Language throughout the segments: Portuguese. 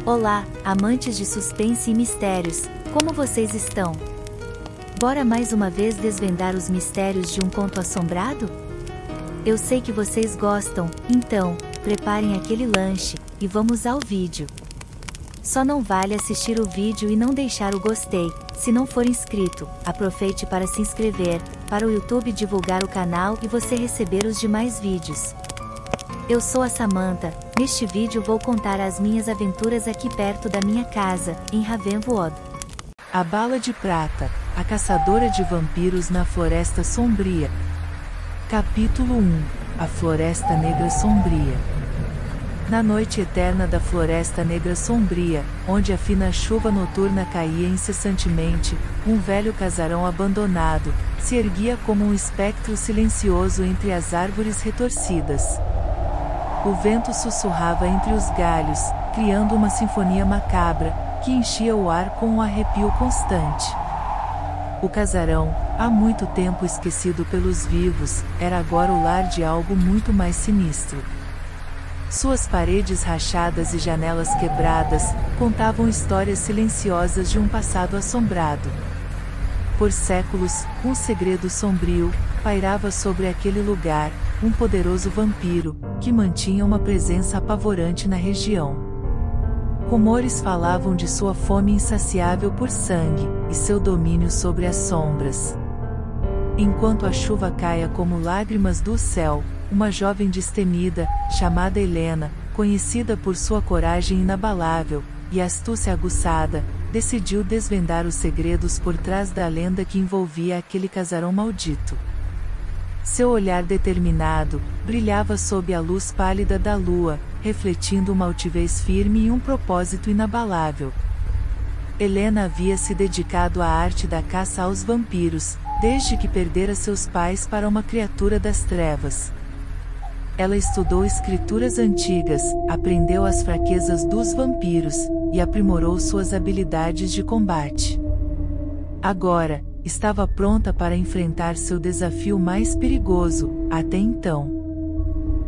Olá, amantes de suspense e mistérios, como vocês estão? Bora mais uma vez desvendar os mistérios de um conto assombrado? Eu sei que vocês gostam, então, preparem aquele lanche, e vamos ao vídeo. Só não vale assistir o vídeo e não deixar o gostei. Se não for inscrito, aproveite para se inscrever, para o YouTube divulgar o canal e você receber os demais vídeos. Eu sou a Samantha, neste vídeo vou contar as minhas aventuras aqui perto da minha casa, em Ravenwood. A Bala de Prata, a caçadora de vampiros na Floresta Sombria. Capítulo 1. A Floresta Negra Sombria. Na noite eterna da Floresta Negra Sombria, onde a fina chuva noturna caía incessantemente, um velho casarão abandonado se erguia como um espectro silencioso entre as árvores retorcidas. O vento sussurrava entre os galhos, criando uma sinfonia macabra, que enchia o ar com um arrepio constante. O casarão, há muito tempo esquecido pelos vivos, era agora o lar de algo muito mais sinistro. Suas paredes rachadas e janelas quebradas contavam histórias silenciosas de um passado assombrado. Por séculos, um segredo sombrio pairava sobre aquele lugar, um poderoso vampiro, que mantinha uma presença apavorante na região. Rumores falavam de sua fome insaciável por sangue, e seu domínio sobre as sombras. Enquanto a chuva caia como lágrimas do céu, uma jovem destemida, chamada Helena, conhecida por sua coragem inabalável e astúcia aguçada, decidiu desvendar os segredos por trás da lenda que envolvia aquele casarão maldito. Seu olhar determinado brilhava sob a luz pálida da lua, refletindo uma altivez firme e um propósito inabalável. Helena havia se dedicado à arte da caça aos vampiros, desde que perdera seus pais para uma criatura das trevas. Ela estudou escrituras antigas, aprendeu as fraquezas dos vampiros, e aprimorou suas habilidades de combate. Agora, estava pronta para enfrentar seu desafio mais perigoso, até então.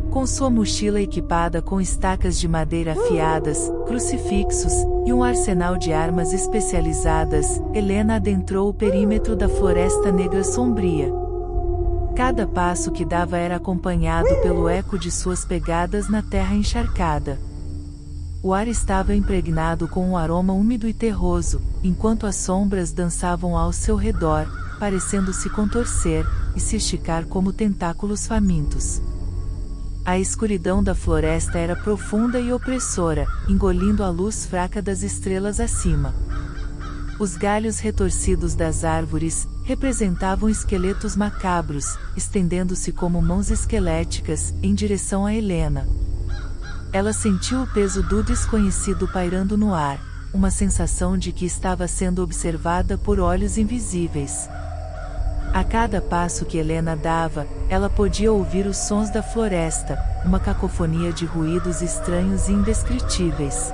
Com sua mochila equipada com estacas de madeira afiadas, crucifixos, e um arsenal de armas especializadas, Helena adentrou o perímetro da Floresta Negra Sombria. Cada passo que dava era acompanhado pelo eco de suas pegadas na terra encharcada. O ar estava impregnado com um aroma úmido e terroso, enquanto as sombras dançavam ao seu redor, parecendo se contorcer e se esticar como tentáculos famintos. A escuridão da floresta era profunda e opressora, engolindo a luz fraca das estrelas acima. Os galhos retorcidos das árvores representavam esqueletos macabros, estendendo-se como mãos esqueléticas, em direção a Helena. Ela sentiu o peso do desconhecido pairando no ar, uma sensação de que estava sendo observada por olhos invisíveis. A cada passo que Helena dava, ela podia ouvir os sons da floresta, uma cacofonia de ruídos estranhos e indescritíveis.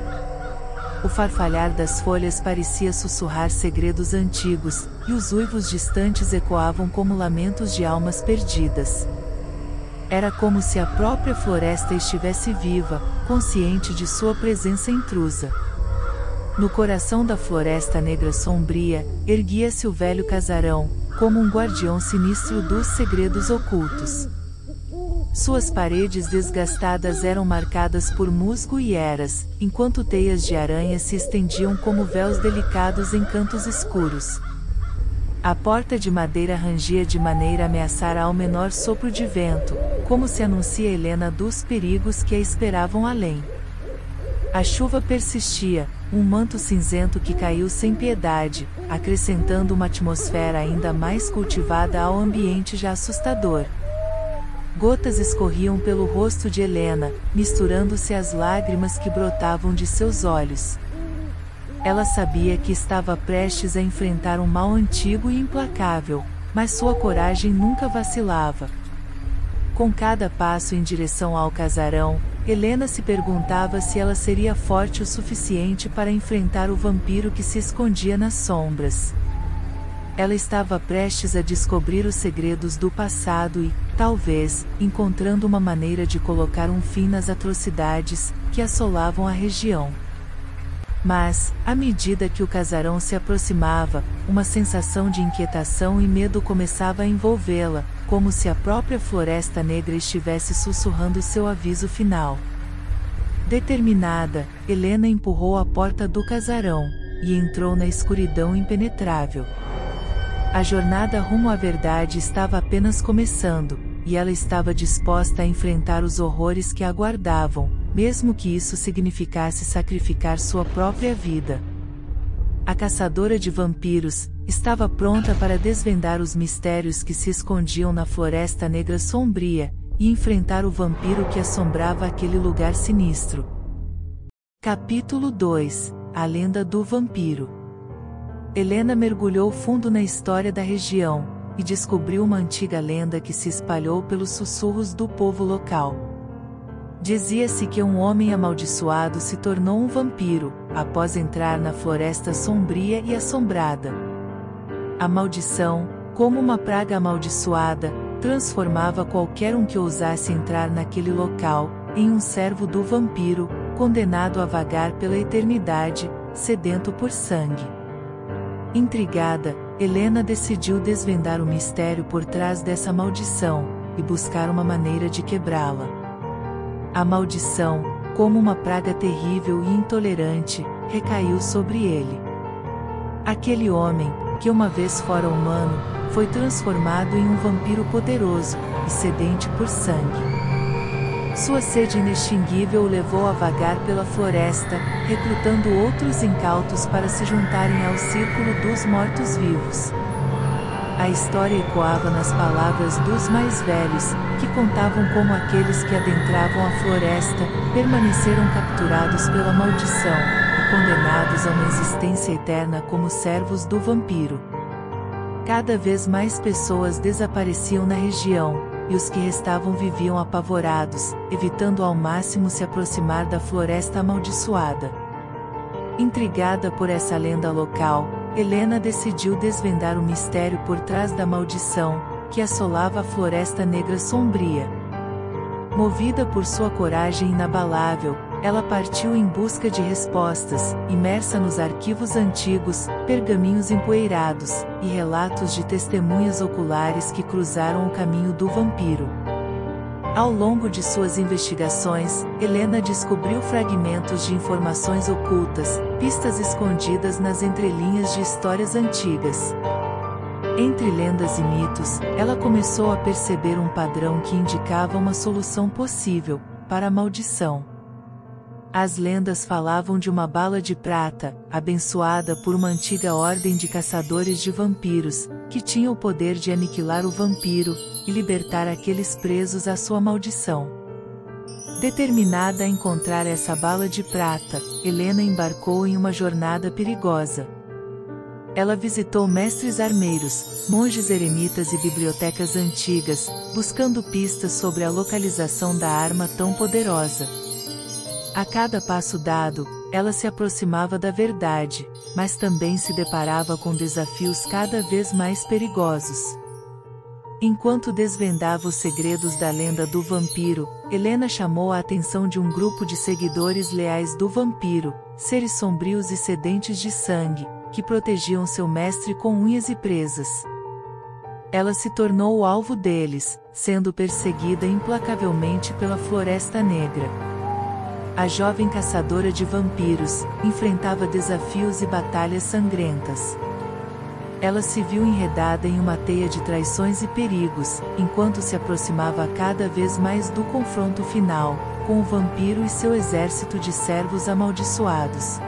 O farfalhar das folhas parecia sussurrar segredos antigos, e os uivos distantes ecoavam como lamentos de almas perdidas. Era como se a própria floresta estivesse viva, consciente de sua presença intrusa. No coração da Floresta Negra Sombria, erguia-se o velho casarão, como um guardião sinistro dos segredos ocultos. Suas paredes desgastadas eram marcadas por musgo e eras, enquanto teias de aranha se estendiam como véus delicados em cantos escuros. A porta de madeira rangia de maneira a ameaçar ao menor sopro de vento, como se anuncia Helena dos perigos que a esperavam além. A chuva persistia, um manto cinzento que caiu sem piedade, acrescentando uma atmosfera ainda mais cultivada ao ambiente já assustador. Gotas escorriam pelo rosto de Helena, misturando-se às lágrimas que brotavam de seus olhos. Ela sabia que estava prestes a enfrentar um mal antigo e implacável, mas sua coragem nunca vacilava. Com cada passo em direção ao casarão, Helena se perguntava se ela seria forte o suficiente para enfrentar o vampiro que se escondia nas sombras. Ela estava prestes a descobrir os segredos do passado e, talvez, encontrando uma maneira de colocar um fim nas atrocidades que assolavam a região. Mas, à medida que o casarão se aproximava, uma sensação de inquietação e medo começava a envolvê-la, como se a própria Floresta Negra estivesse sussurrando seu aviso final. Determinada, Helena empurrou a porta do casarão e entrou na escuridão impenetrável. A jornada rumo à verdade estava apenas começando, e ela estava disposta a enfrentar os horrores que a aguardavam, mesmo que isso significasse sacrificar sua própria vida. A caçadora de vampiros estava pronta para desvendar os mistérios que se escondiam na Floresta Negra Sombria e enfrentar o vampiro que assombrava aquele lugar sinistro. Capítulo 2 – A Lenda do Vampiro. Helena mergulhou fundo na história da região e descobriu uma antiga lenda que se espalhou pelos sussurros do povo local. Dizia-se que um homem amaldiçoado se tornou um vampiro após entrar na Floresta Sombria e Assombrada. A maldição, como uma praga amaldiçoada, transformava qualquer um que ousasse entrar naquele local em um servo do vampiro, condenado a vagar pela eternidade, sedento por sangue. Intrigada, Helena decidiu desvendar o mistério por trás dessa maldição e buscar uma maneira de quebrá-la. A maldição, como uma praga terrível e intolerante, recaiu sobre ele. Aquele homem, que uma vez fora humano, foi transformado em um vampiro poderoso e sedente por sangue. Sua sede inextinguível o levou a vagar pela floresta, recrutando outros incautos para se juntarem ao círculo dos mortos-vivos. A história ecoava nas palavras dos mais velhos, que contavam como aqueles que adentravam a floresta permaneceram capturados pela maldição e condenados a uma existência eterna como servos do vampiro. Cada vez mais pessoas desapareciam na região, e os que restavam viviam apavorados, evitando ao máximo se aproximar da floresta amaldiçoada. Intrigada por essa lenda local, Helena decidiu desvendar o mistério por trás da maldição que assolava a Floresta Negra Sombria. Movida por sua coragem inabalável, ela partiu em busca de respostas, imersa nos arquivos antigos, pergaminhos empoeirados e relatos de testemunhas oculares que cruzaram o caminho do vampiro. Ao longo de suas investigações, Helena descobriu fragmentos de informações ocultas, pistas escondidas nas entrelinhas de histórias antigas. Entre lendas e mitos, ela começou a perceber um padrão que indicava uma solução possível para a maldição. As lendas falavam de uma bala de prata, abençoada por uma antiga ordem de caçadores de vampiros, que tinha o poder de aniquilar o vampiro e libertar aqueles presos à sua maldição. Determinada a encontrar essa bala de prata, Helena embarcou em uma jornada perigosa. Ela visitou mestres armeiros, monges eremitas e bibliotecas antigas, buscando pistas sobre a localização da arma tão poderosa. A cada passo dado, ela se aproximava da verdade, mas também se deparava com desafios cada vez mais perigosos. Enquanto desvendava os segredos da lenda do vampiro, Helena chamou a atenção de um grupo de seguidores leais do vampiro, seres sombrios e sedentes de sangue, que protegiam seu mestre com unhas e presas. Ela se tornou o alvo deles, sendo perseguida implacavelmente pela Floresta Negra. A jovem caçadora de vampiros enfrentava desafios e batalhas sangrentas. Ela se viu enredada em uma teia de traições e perigos, enquanto se aproximava cada vez mais do confronto final, com o vampiro e seu exército de servos amaldiçoados.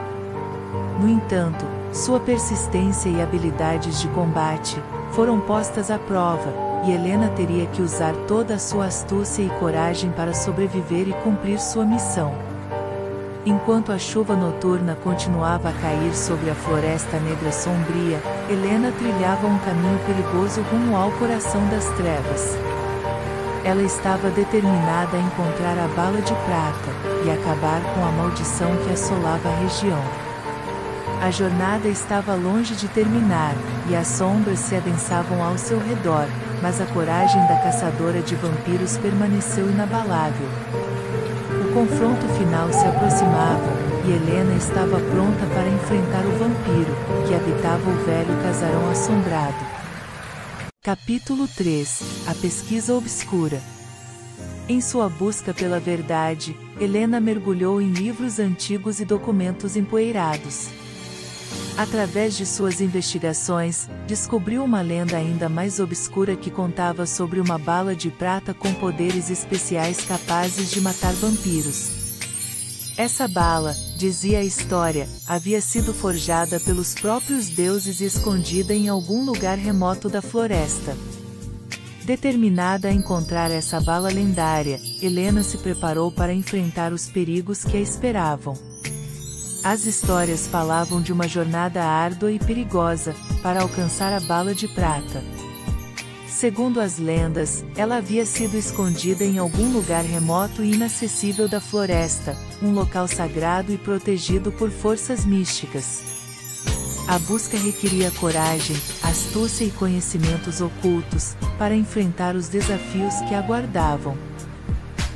No entanto, sua persistência e habilidades de combate foram postas à prova, e Helena teria que usar toda a sua astúcia e coragem para sobreviver e cumprir sua missão. Enquanto a chuva noturna continuava a cair sobre a Floresta Negra Sombria, Helena trilhava um caminho perigoso rumo ao coração das trevas. Ela estava determinada a encontrar a bala de prata e acabar com a maldição que assolava a região. A jornada estava longe de terminar, e as sombras se adensavam ao seu redor, mas a coragem da caçadora de vampiros permaneceu inabalável. O confronto final se aproximava, e Helena estava pronta para enfrentar o vampiro, que habitava o velho casarão assombrado. Capítulo 3 – A pesquisa obscura. Em sua busca pela verdade, Helena mergulhou em livros antigos e documentos empoeirados. Através de suas investigações, descobriu uma lenda ainda mais obscura que contava sobre uma bala de prata com poderes especiais capazes de matar vampiros. Essa bala, dizia a história, havia sido forjada pelos próprios deuses e escondida em algum lugar remoto da floresta. Determinada a encontrar essa bala lendária, Helena se preparou para enfrentar os perigos que a esperavam. As histórias falavam de uma jornada árdua e perigosa, para alcançar a bala de prata. Segundo as lendas, ela havia sido escondida em algum lugar remoto e inacessível da floresta, um local sagrado e protegido por forças místicas. A busca requeria coragem, astúcia e conhecimentos ocultos, para enfrentar os desafios que a aguardavam.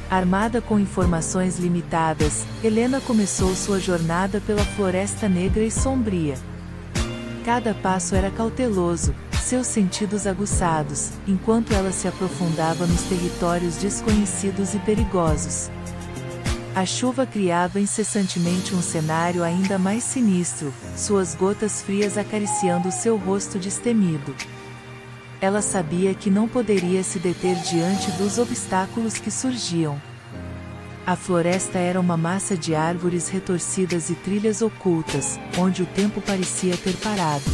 Armada com informações limitadas, Helena começou sua jornada pela Floresta Negra e Sombria. Cada passo era cauteloso, seus sentidos aguçados, enquanto ela se aprofundava nos territórios desconhecidos e perigosos. A chuva criava incessantemente um cenário ainda mais sinistro, suas gotas frias acariciando seu rosto destemido. Ela sabia que não poderia se deter diante dos obstáculos que surgiam. A floresta era uma massa de árvores retorcidas e trilhas ocultas, onde o tempo parecia ter parado.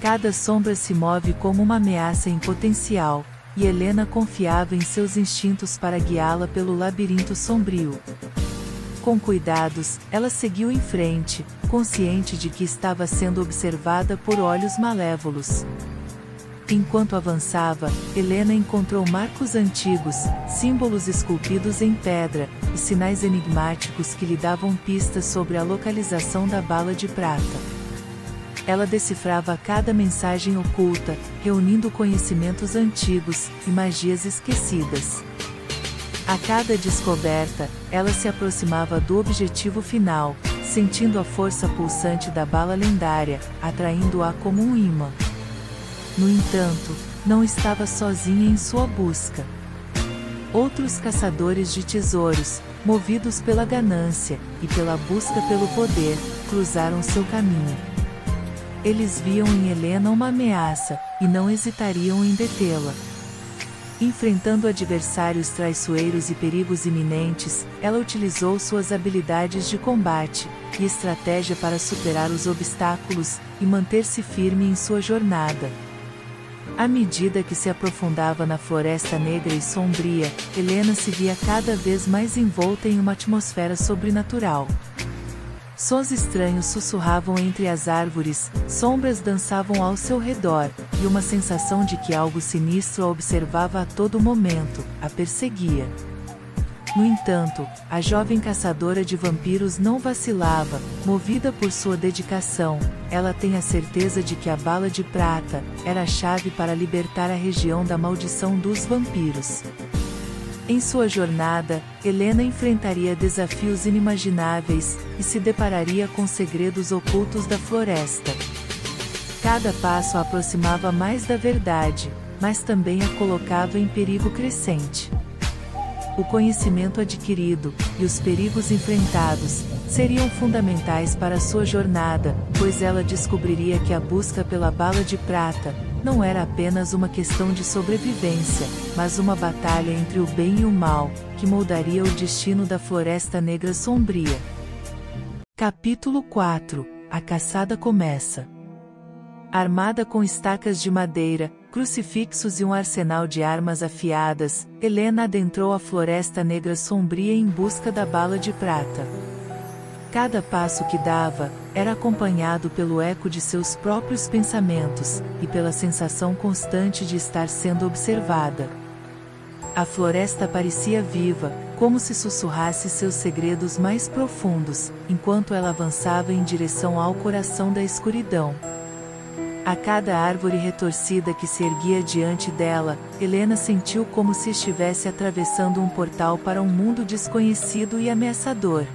Cada sombra se move como uma ameaça em potencial, e Helena confiava em seus instintos para guiá-la pelo labirinto sombrio. Com cuidados, ela seguiu em frente, consciente de que estava sendo observada por olhos malévolos. Enquanto avançava, Helena encontrou marcos antigos, símbolos esculpidos em pedra, e sinais enigmáticos que lhe davam pistas sobre a localização da bala de prata. Ela decifrava cada mensagem oculta, reunindo conhecimentos antigos e magias esquecidas. A cada descoberta, ela se aproximava do objetivo final, sentindo a força pulsante da bala lendária, atraindo-a como um imã. No entanto, não estava sozinha em sua busca. Outros caçadores de tesouros, movidos pela ganância e pela busca pelo poder, cruzaram seu caminho. Eles viam em Helena uma ameaça, e não hesitariam em detê-la. Enfrentando adversários traiçoeiros e perigos iminentes, ela utilizou suas habilidades de combate e estratégia para superar os obstáculos e manter-se firme em sua jornada. À medida que se aprofundava na Floresta Negra e Sombria, Helena se via cada vez mais envolta em uma atmosfera sobrenatural. Sons estranhos sussurravam entre as árvores, sombras dançavam ao seu redor, e uma sensação de que algo sinistro a observava a todo momento, a perseguia. No entanto, a jovem caçadora de vampiros não vacilava, movida por sua dedicação. Ela tem a certeza de que a bala de prata era a chave para libertar a região da maldição dos vampiros. Em sua jornada, Helena enfrentaria desafios inimagináveis, e se depararia com segredos ocultos da floresta. Cada passo a aproximava mais da verdade, mas também a colocava em perigo crescente. O conhecimento adquirido, e os perigos enfrentados, seriam fundamentais para sua jornada, pois ela descobriria que a busca pela bala de prata não era apenas uma questão de sobrevivência, mas uma batalha entre o bem e o mal, que moldaria o destino da Floresta Negra Sombria. Capítulo 4 – A caçada começa. Armada com estacas de madeira, crucifixos e um arsenal de armas afiadas, Helena adentrou a Floresta Negra Sombria em busca da bala de prata. Cada passo que dava, era acompanhado pelo eco de seus próprios pensamentos, e pela sensação constante de estar sendo observada. A floresta parecia viva, como se sussurrasse seus segredos mais profundos, enquanto ela avançava em direção ao coração da escuridão. A cada árvore retorcida que se erguia diante dela, Helena sentiu como se estivesse atravessando um portal para um mundo desconhecido e ameaçador.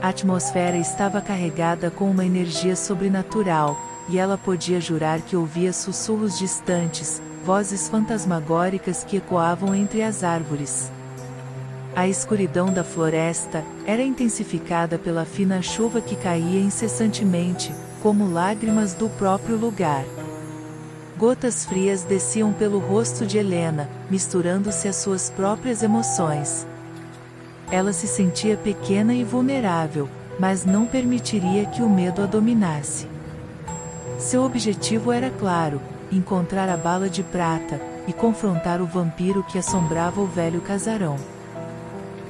A atmosfera estava carregada com uma energia sobrenatural, e ela podia jurar que ouvia sussurros distantes, vozes fantasmagóricas que ecoavam entre as árvores. A escuridão da floresta era intensificada pela fina chuva que caía incessantemente, como lágrimas do próprio lugar. Gotas frias desciam pelo rosto de Helena, misturando-se às suas próprias emoções. Ela se sentia pequena e vulnerável, mas não permitiria que o medo a dominasse. Seu objetivo era claro: encontrar a bala de prata, e confrontar o vampiro que assombrava o velho casarão.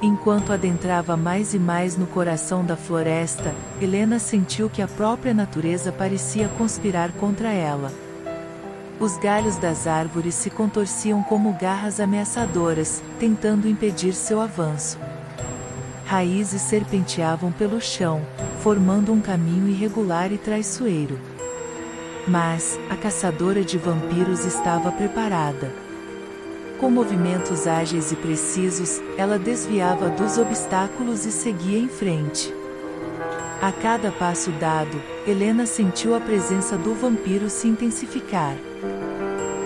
Enquanto adentrava mais e mais no coração da floresta, Helena sentiu que a própria natureza parecia conspirar contra ela. Os galhos das árvores se contorciam como garras ameaçadoras, tentando impedir seu avanço. Raízes serpenteavam pelo chão, formando um caminho irregular e traiçoeiro. Mas a caçadora de vampiros estava preparada. Com movimentos ágeis e precisos, ela desviava dos obstáculos e seguia em frente. A cada passo dado, Helena sentiu a presença do vampiro se intensificar.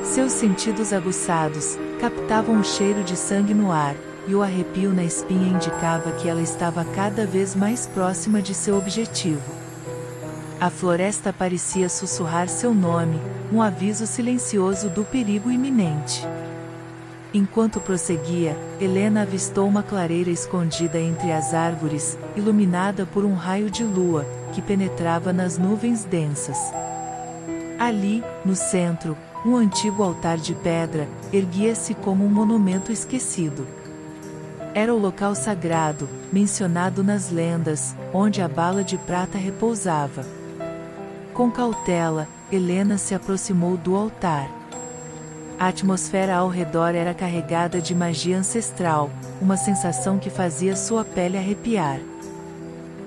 Seus sentidos aguçados captavam o cheiro de sangue no ar, e o arrepio na espinha indicava que ela estava cada vez mais próxima de seu objetivo. A floresta parecia sussurrar seu nome, um aviso silencioso do perigo iminente. Enquanto prosseguia, Helena avistou uma clareira escondida entre as árvores, iluminada por um raio de lua, que penetrava nas nuvens densas. Ali, no centro, um antigo altar de pedra erguia-se como um monumento esquecido. Era o local sagrado, mencionado nas lendas, onde a bala de prata repousava. Com cautela, Helena se aproximou do altar. A atmosfera ao redor era carregada de magia ancestral, uma sensação que fazia sua pele arrepiar.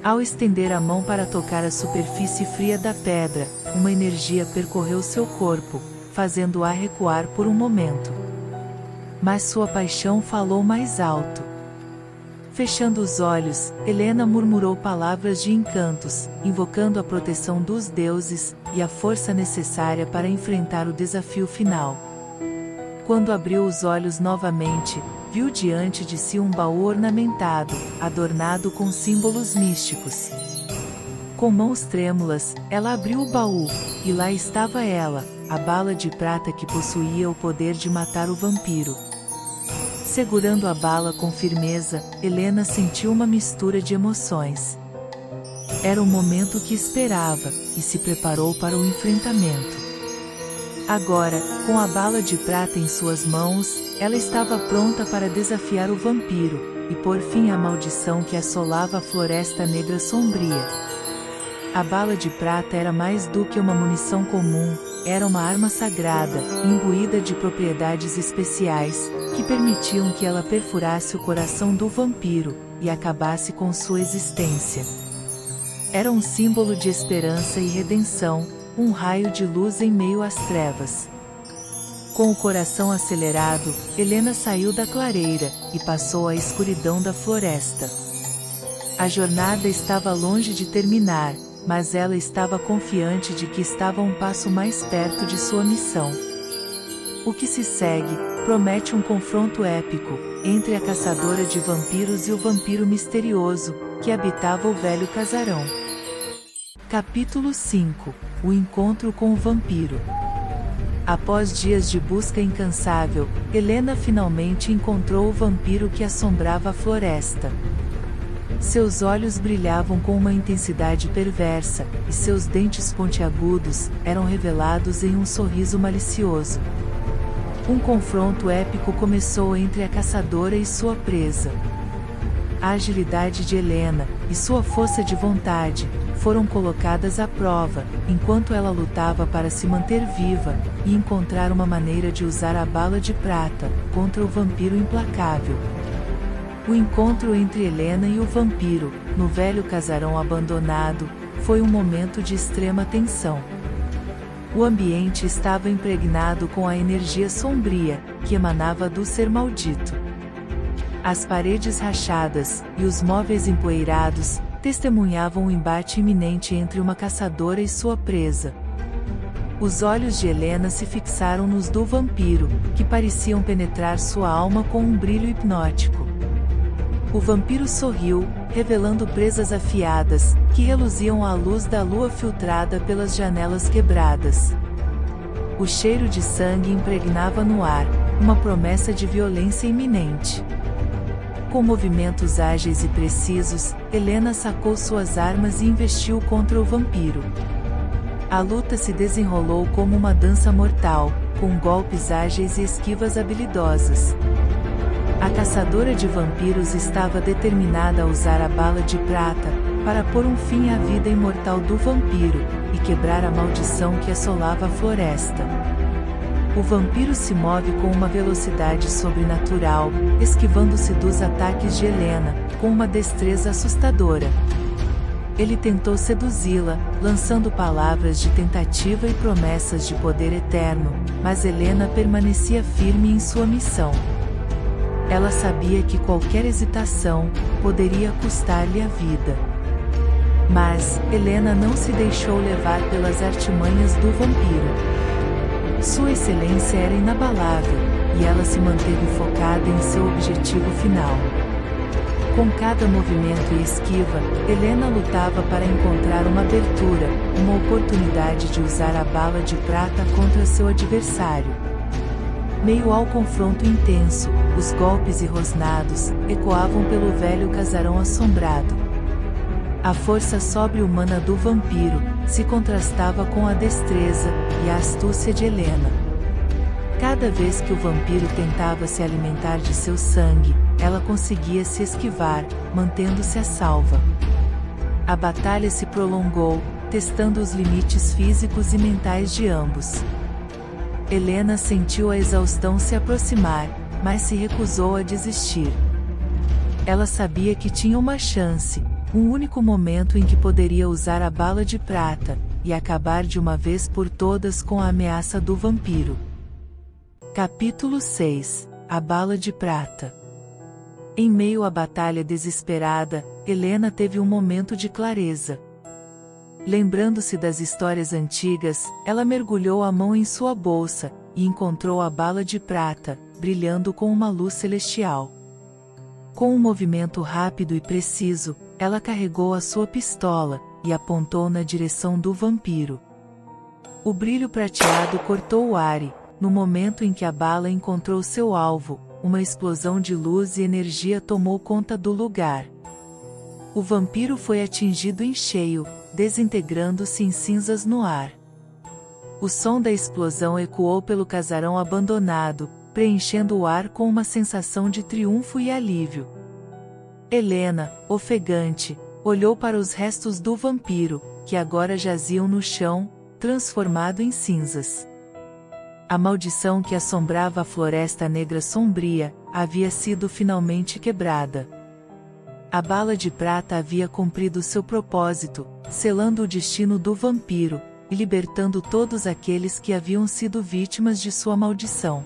Ao estender a mão para tocar a superfície fria da pedra, uma energia percorreu seu corpo, fazendo-a recuar por um momento. Mas sua paixão falou mais alto. Fechando os olhos, Helena murmurou palavras de encantos, invocando a proteção dos deuses e a força necessária para enfrentar o desafio final. Quando abriu os olhos novamente, viu diante de si um baú ornamentado, adornado com símbolos místicos. Com mãos trêmulas, ela abriu o baú, e lá estava ela, a bala de prata que possuía o poder de matar o vampiro. Segurando a bala com firmeza, Helena sentiu uma mistura de emoções. Era o momento que esperava, e se preparou para o enfrentamento. Agora, com a bala de prata em suas mãos, ela estava pronta para desafiar o vampiro, e pôr fim à maldição que assolava a Floresta Negra Sombria. A bala de prata era mais do que uma munição comum, era uma arma sagrada, imbuída de propriedades especiais, que permitiam que ela perfurasse o coração do vampiro, e acabasse com sua existência. Era um símbolo de esperança e redenção, um raio de luz em meio às trevas. Com o coração acelerado, Helena saiu da clareira, e passou à escuridão da floresta. A jornada estava longe de terminar, mas ela estava confiante de que estava um passo mais perto de sua missão. O que se segue promete um confronto épico entre a caçadora de vampiros e o vampiro misterioso que habitava o velho casarão. Capítulo 5 – O encontro com o vampiro. Após dias de busca incansável, Helena finalmente encontrou o vampiro que assombrava a floresta. Seus olhos brilhavam com uma intensidade perversa, e seus dentes pontiagudos eram revelados em um sorriso malicioso. Um confronto épico começou entre a caçadora e sua presa. A agilidade de Helena, e sua força de vontade, foram colocadas à prova, enquanto ela lutava para se manter viva, e encontrar uma maneira de usar a bala de prata, contra o vampiro implacável. O encontro entre Helena e o vampiro, no velho casarão abandonado, foi um momento de extrema tensão. O ambiente estava impregnado com a energia sombria, que emanava do ser maldito. As paredes rachadas, e os móveis empoeirados, testemunhavam um embate iminente entre uma caçadora e sua presa. Os olhos de Helena se fixaram nos do vampiro, que pareciam penetrar sua alma com um brilho hipnótico. O vampiro sorriu, revelando presas afiadas, que reluziam à luz da lua filtrada pelas janelas quebradas. O cheiro de sangue impregnava no ar, uma promessa de violência iminente. Com movimentos ágeis e precisos, Helena sacou suas armas e investiu contra o vampiro. A luta se desenrolou como uma dança mortal, com golpes ágeis e esquivas habilidosas. A caçadora de vampiros estava determinada a usar a bala de prata, para pôr um fim à vida imortal do vampiro, e quebrar a maldição que assolava a floresta. O vampiro se move com uma velocidade sobrenatural, esquivando-se dos ataques de Helena, com uma destreza assustadora. Ele tentou seduzi-la, lançando palavras de tentativa e promessas de poder eterno, mas Helena permanecia firme em sua missão. Ela sabia que qualquer hesitação poderia custar-lhe a vida. Mas Helena não se deixou levar pelas artimanhas do vampiro. Sua excelência era inabalável, e ela se manteve focada em seu objetivo final. Com cada movimento e esquiva, Helena lutava para encontrar uma abertura, uma oportunidade de usar a bala de prata contra seu adversário. Meio ao confronto intenso, os golpes e rosnados ecoavam pelo velho casarão assombrado. A força sobre-humana do vampiro se contrastava com a destreza e a astúcia de Helena. Cada vez que o vampiro tentava se alimentar de seu sangue, ela conseguia se esquivar, mantendo-se a salva. A batalha se prolongou, testando os limites físicos e mentais de ambos. Helena sentiu a exaustão se aproximar, mas se recusou a desistir. Ela sabia que tinha uma chance, um único momento em que poderia usar a bala de prata, e acabar de uma vez por todas com a ameaça do vampiro. Capítulo 6 – A Bala de Prata. Em meio à batalha desesperada, Helena teve um momento de clareza. Lembrando-se das histórias antigas, ela mergulhou a mão em sua bolsa, e encontrou a bala de prata, brilhando com uma luz celestial. Com um movimento rápido e preciso, ela carregou a sua pistola, e apontou na direção do vampiro. O brilho prateado cortou o ar e, no momento em que a bala encontrou seu alvo, uma explosão de luz e energia tomou conta do lugar. O vampiro foi atingido em cheio, desintegrando-se em cinzas no ar. O som da explosão ecoou pelo casarão abandonado, preenchendo o ar com uma sensação de triunfo e alívio. Helena, ofegante, olhou para os restos do vampiro, que agora jaziam no chão, transformado em cinzas. A maldição que assombrava a Floresta Negra Sombria havia sido finalmente quebrada. A bala de prata havia cumprido seu propósito, selando o destino do vampiro, e libertando todos aqueles que haviam sido vítimas de sua maldição.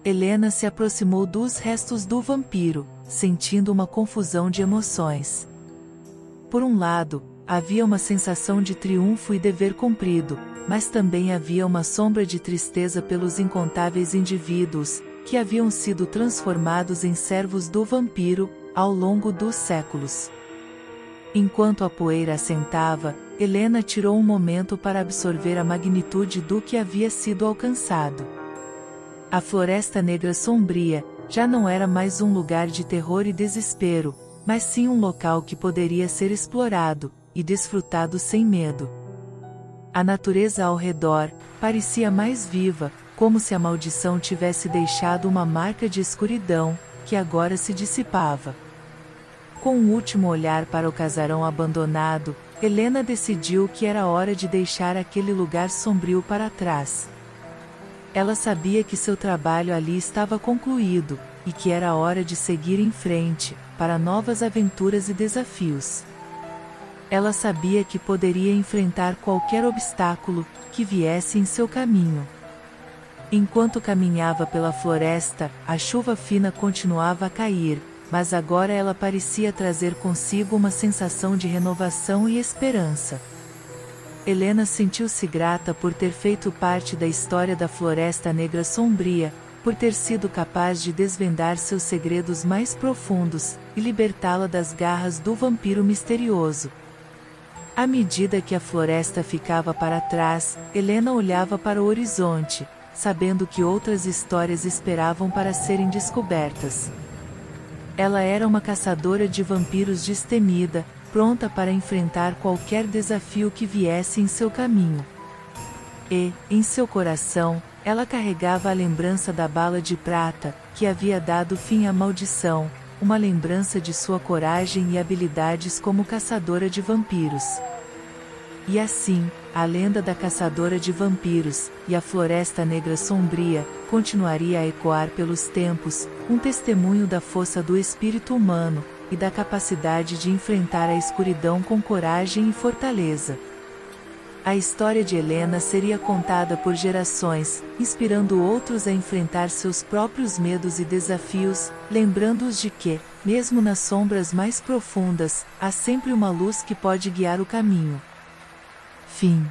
Helena se aproximou dos restos do vampiro, sentindo uma confusão de emoções. Por um lado, havia uma sensação de triunfo e dever cumprido, mas também havia uma sombra de tristeza pelos incontáveis indivíduos, que haviam sido transformados em servos do vampiro, ao longo dos séculos. Enquanto a poeira assentava, Helena tirou um momento para absorver a magnitude do que havia sido alcançado. A Floresta Negra Sombria já não era mais um lugar de terror e desespero, mas sim um local que poderia ser explorado e desfrutado sem medo. A natureza ao redor parecia mais viva, como se a maldição tivesse deixado uma marca de escuridão, que agora se dissipava. Com um último olhar para o casarão abandonado, Helena decidiu que era hora de deixar aquele lugar sombrio para trás. Ela sabia que seu trabalho ali estava concluído, e que era hora de seguir em frente, para novas aventuras e desafios. Ela sabia que poderia enfrentar qualquer obstáculo que viesse em seu caminho. Enquanto caminhava pela floresta, a chuva fina continuava a cair, mas agora ela parecia trazer consigo uma sensação de renovação e esperança. Helena sentiu-se grata por ter feito parte da história da Floresta Negra Sombria, por ter sido capaz de desvendar seus segredos mais profundos, e libertá-la das garras do vampiro misterioso. À medida que a floresta ficava para trás, Helena olhava para o horizonte, sabendo que outras histórias esperavam para serem descobertas. Ela era uma caçadora de vampiros destemida, pronta para enfrentar qualquer desafio que viesse em seu caminho. E, em seu coração, ela carregava a lembrança da bala de prata, que havia dado fim à maldição, uma lembrança de sua coragem e habilidades como caçadora de vampiros. E assim, a lenda da caçadora de vampiros, e a Floresta Negra Sombria, continuaria a ecoar pelos tempos, um testemunho da força do espírito humano, e da capacidade de enfrentar a escuridão com coragem e fortaleza. A história de Helena seria contada por gerações, inspirando outros a enfrentar seus próprios medos e desafios, lembrando-os de que, mesmo nas sombras mais profundas, há sempre uma luz que pode guiar o caminho. Fim.